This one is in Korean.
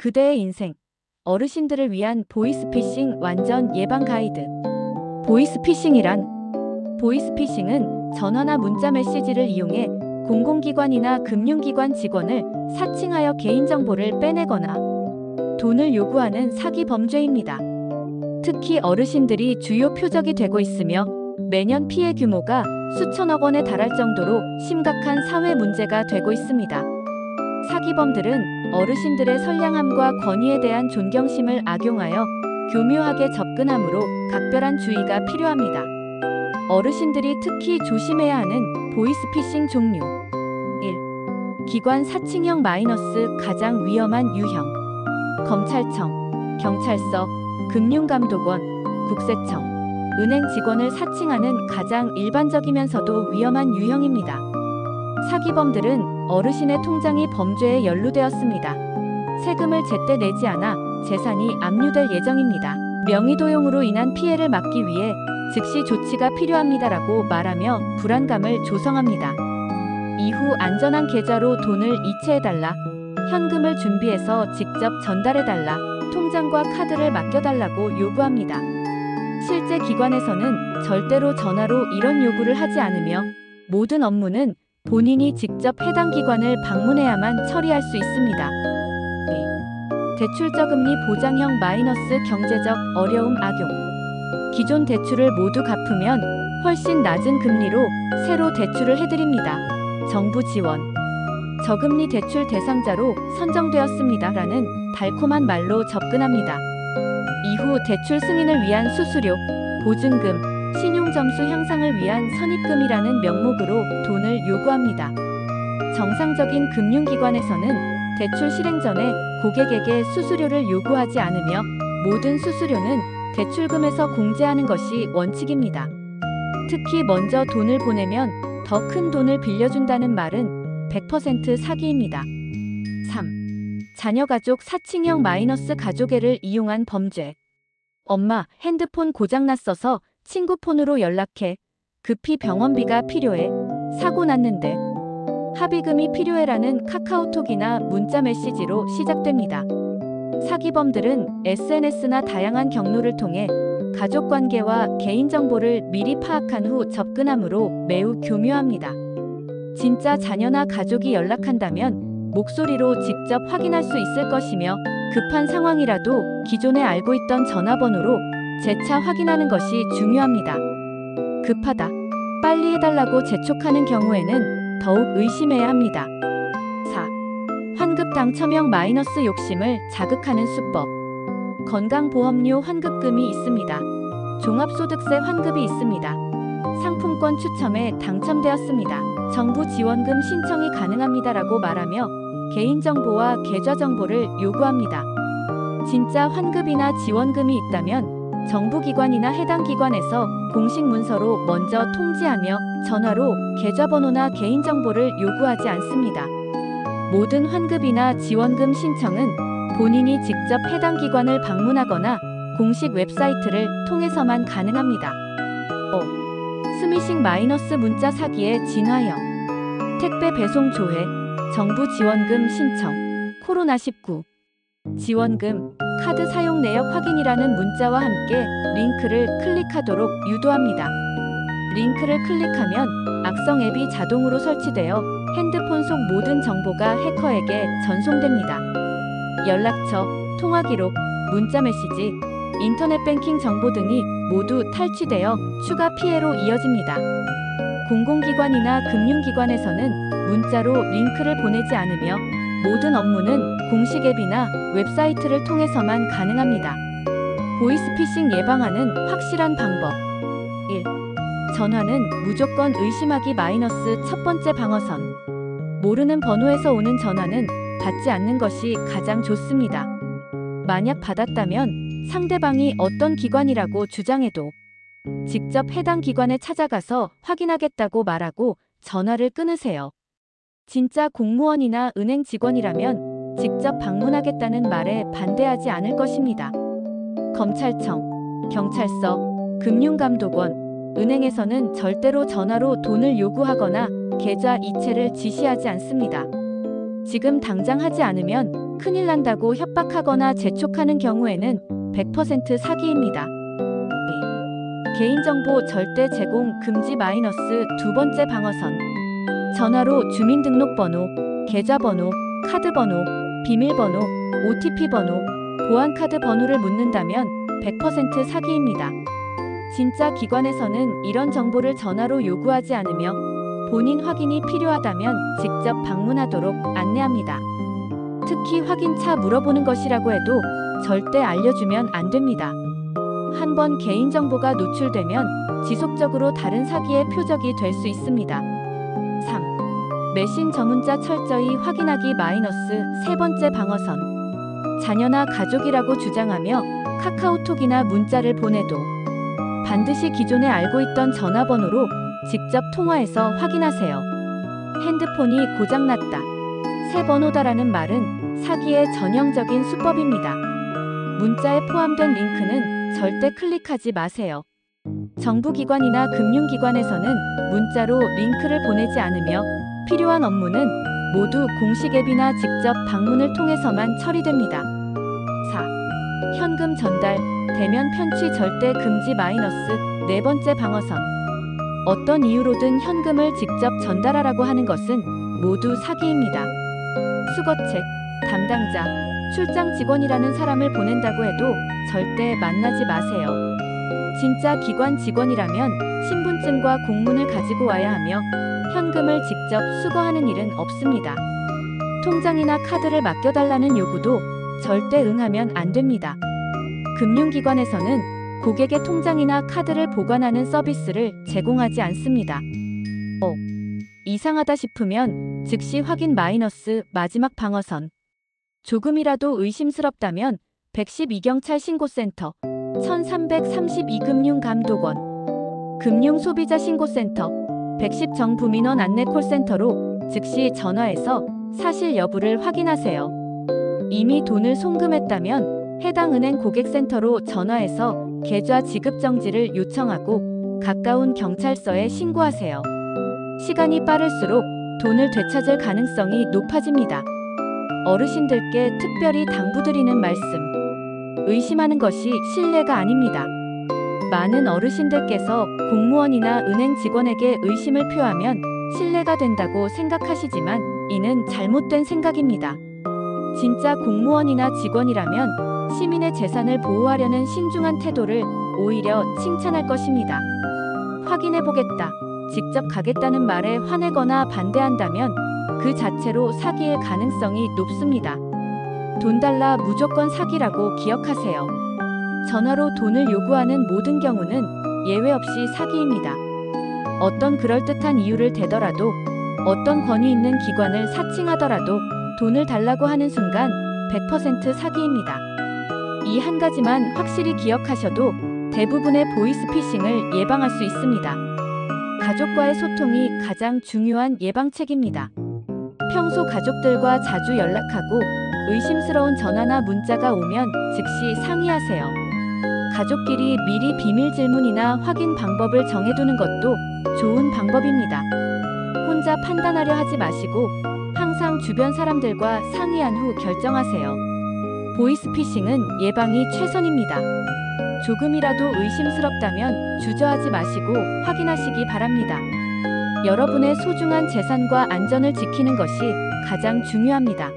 그대의 인생. 어르신들을 위한 보이스피싱 완전 예방 가이드. 보이스피싱은 전화나 문자 메시지를 이용해 공공기관이나 금융기관 직원을 사칭하여 개인정보를 빼내거나 돈을 요구하는 사기 범죄입니다. 특히 어르신들이 주요 표적이 되고 있으며 매년 피해 규모가 수천억 원에 달할 정도로 심각한 사회 문제가 되고 있습니다. 사기범들은 어르신들의 선량함과 권위에 대한 존경심을 악용하여 교묘하게 접근하므로 각별한 주의가 필요합니다. 어르신들이 특히 조심해야 하는 보이스피싱 종류. 1. 기관 사칭형 마이너스 가장 위험한 유형. 검찰청, 경찰서, 금융감독원, 국세청, 은행 직원을 사칭하는 가장 일반적이면서도 위험한 유형입니다. 사기범들은 어르신의 통장이 범죄에 연루되었습니다. 세금을 제때 내지 않아 재산이 압류될 예정입니다. 명의도용으로 인한 피해를 막기 위해 즉시 조치가 필요합니다라고 말하며 불안감을 조성합니다. 이후 안전한 계좌로 돈을 이체해달라, 현금을 준비해서 직접 전달해달라, 통장과 카드를 맡겨달라고 요구합니다. 실제 기관에서는 절대로 전화로 이런 요구를 하지 않으며 모든 업무는 본인이 직접 해당 기관을 방문해야만 처리할 수 있습니다. 대출저금리 보장형 마이너스 경제적 어려움 악용. 기존 대출을 모두 갚으면 훨씬 낮은 금리로 새로 대출을 해드립니다. 정부 지원. 저금리 대출 대상자로 선정되었습니다. 라는 달콤한 말로 접근합니다. 이후 대출 승인을 위한 수수료, 보증금, 신용점수 향상을 위한 선입금이라는 명목으로 돈을 요구합니다. 정상적인 금융기관에서는 대출 실행 전에 고객에게 수수료를 요구하지 않으며 모든 수수료는 대출금에서 공제하는 것이 원칙입니다. 특히 먼저 돈을 보내면 더 큰 돈을 빌려준다는 말은 100% 사기입니다. 3. 자녀가족 사칭형 마이너스 가족애를 이용한 범죄. 엄마, 핸드폰 고장났어서 친구 폰으로 연락해. 급히 병원비가 필요해. 사고 났는데. 합의금이 필요해라는 카카오톡이나 문자 메시지로 시작됩니다. 사기범들은 SNS나 다양한 경로를 통해 가족관계와 개인정보를 미리 파악한 후 접근하므로 매우 교묘합니다. 진짜 자녀나 가족이 연락한다면 목소리로 직접 확인할 수 있을 것이며 급한 상황이라도 기존에 알고 있던 전화번호로 재차 확인하는 것이 중요합니다. 급하다, 빨리 해달라고 재촉하는 경우에는 더욱 의심해야 합니다. 4. 환급 당첨형 마이너스 욕심을 자극하는 수법. 건강보험료 환급금이 있습니다. 종합소득세 환급이 있습니다. 상품권 추첨에 당첨되었습니다. 정부 지원금 신청이 가능합니다라고 말하며 개인정보와 계좌정보를 요구합니다. 진짜 환급이나 지원금이 있다면 정부기관이나 해당 기관에서 공식 문서로 먼저 통지하며 전화로 계좌번호나 개인정보를 요구하지 않습니다. 모든 환급이나 지원금 신청은 본인이 직접 해당 기관을 방문하거나 공식 웹사이트를 통해서만 가능합니다. 5. 스미싱 마이너스 문자 사기의 진화형. 택배 배송 조회, 정부 지원금 신청, 코로나19 지원금, 카드 사용 내역 확인이라는 문자와 함께 링크를 클릭하도록 유도합니다. 링크를 클릭하면 악성 앱이 자동으로 설치되어 핸드폰 속 모든 정보가 해커에게 전송됩니다. 연락처, 통화기록, 문자 메시지, 인터넷 뱅킹 정보 등이 모두 탈취되어 추가 피해로 이어집니다. 공공기관이나 금융기관에서는 문자로 링크를 보내지 않으며 모든 업무는 공식 앱이나 웹사이트를 통해서만 가능합니다. 보이스피싱 예방하는 확실한 방법. 1. 전화는 무조건 의심하기 마이너스 첫 번째 방어선. 모르는 번호에서 오는 전화는 받지 않는 것이 가장 좋습니다. 만약 받았다면 상대방이 어떤 기관이라고 주장해도 직접 해당 기관에 찾아가서 확인하겠다고 말하고 전화를 끊으세요. 진짜 공무원이나 은행 직원이라면 직접 방문하겠다는 말에 반대하지 않을 것입니다. 검찰청, 경찰서, 금융감독원, 은행에서는 절대로 전화로 돈을 요구하거나 계좌 이체를 지시하지 않습니다. 지금 당장 하지 않으면 큰일 난다고 협박하거나 재촉하는 경우에는 100% 사기입니다. 개인정보 절대 제공 금지 마이너스 두 번째 방어선. 전화로 주민등록번호, 계좌번호, 카드번호, 비밀번호, OTP번호, 보안카드 번호를 묻는다면 100% 사기입니다. 진짜 기관에서는 이런 정보를 전화로 요구하지 않으며 본인 확인이 필요하다면 직접 방문하도록 안내합니다. 특히 확인차 물어보는 것이라고 해도 절대 알려주면 안 됩니다. 한번 개인정보가 노출되면 지속적으로 다른 사기의 표적이 될 수 있습니다. 3. 매신 저문자 철저히 확인하기 마이너스 세 번째 방어선. 자녀나 가족이라고 주장하며 카카오톡이나 문자를 보내도 반드시 기존에 알고 있던 전화번호로 직접 통화해서 확인하세요. 핸드폰이 고장났다, 새 번호다라는 말은 사기의 전형적인 수법입니다. 문자에 포함된 링크는 절대 클릭하지 마세요. 정부기관이나 금융기관에서는 문자로 링크를 보내지 않으며 필요한 업무는 모두 공식 앱이나 직접 방문을 통해서만 처리됩니다. 4. 현금 전달, 대면 편취 절대 금지 마이너스 네 번째 방어선. 어떤 이유로든 현금을 직접 전달하라고 하는 것은 모두 사기입니다. 수거책, 담당자, 출장 직원이라는 사람을 보낸다고 해도 절대 만나지 마세요. 진짜 기관 직원이라면 신분증과 공문을 가지고 와야 하며 현금을 직접 수거하는 일은 없습니다. 통장이나 카드를 맡겨달라는 요구도 절대 응하면 안 됩니다. 금융기관에서는 고객의 통장이나 카드를 보관하는 서비스를 제공하지 않습니다. 이상하다 싶으면 즉시 확인 마이너스 마지막 방어선. 조금이라도 의심스럽다면 112경찰 신고센터, 1332금융감독원, 금융소비자신고센터, 110정부민원 안내콜센터로 즉시 전화해서 사실 여부를 확인하세요. 이미 돈을 송금했다면 해당 은행 고객센터로 전화해서 계좌 지급 정지를 요청하고 가까운 경찰서에 신고하세요. 시간이 빠를수록 돈을 되찾을 가능성이 높아집니다. 어르신들께 특별히 당부드리는 말씀. 의심하는 것이 신뢰가 아닙니다. 많은 어르신들께서 공무원이나 은행 직원에게 의심을 표하면 신뢰가 된다고 생각하시지만 이는 잘못된 생각입니다. 진짜 공무원이나 직원이라면 시민의 재산을 보호하려는 신중한 태도를 오히려 칭찬할 것입니다. 확인해보겠다, 직접 가겠다는 말에 화내거나 반대한다면 그 자체로 사기의 가능성이 높습니다. 돈 달라 무조건 사기라고 기억하세요. 전화로 돈을 요구하는 모든 경우는 예외 없이 사기입니다. 어떤 그럴듯한 이유를 대더라도 어떤 권위 있는 기관을 사칭하더라도 돈을 달라고 하는 순간 100% 사기입니다. 이 한 가지만 확실히 기억하셔도 대부분의 보이스피싱을 예방할 수 있습니다. 가족과의 소통이 가장 중요한 예방책입니다. 평소 가족들과 자주 연락하고 의심스러운 전화나 문자가 오면 즉시 상의하세요. 가족끼리 미리 비밀 질문이나 확인 방법을 정해두는 것도 좋은 방법입니다. 혼자 판단하려 하지 마시고 항상 주변 사람들과 상의한 후 결정하세요. 보이스피싱은 예방이 최선입니다. 조금이라도 의심스럽다면 주저하지 마시고 확인하시기 바랍니다. 여러분의 소중한 재산과 안전을 지키는 것이 가장 중요합니다.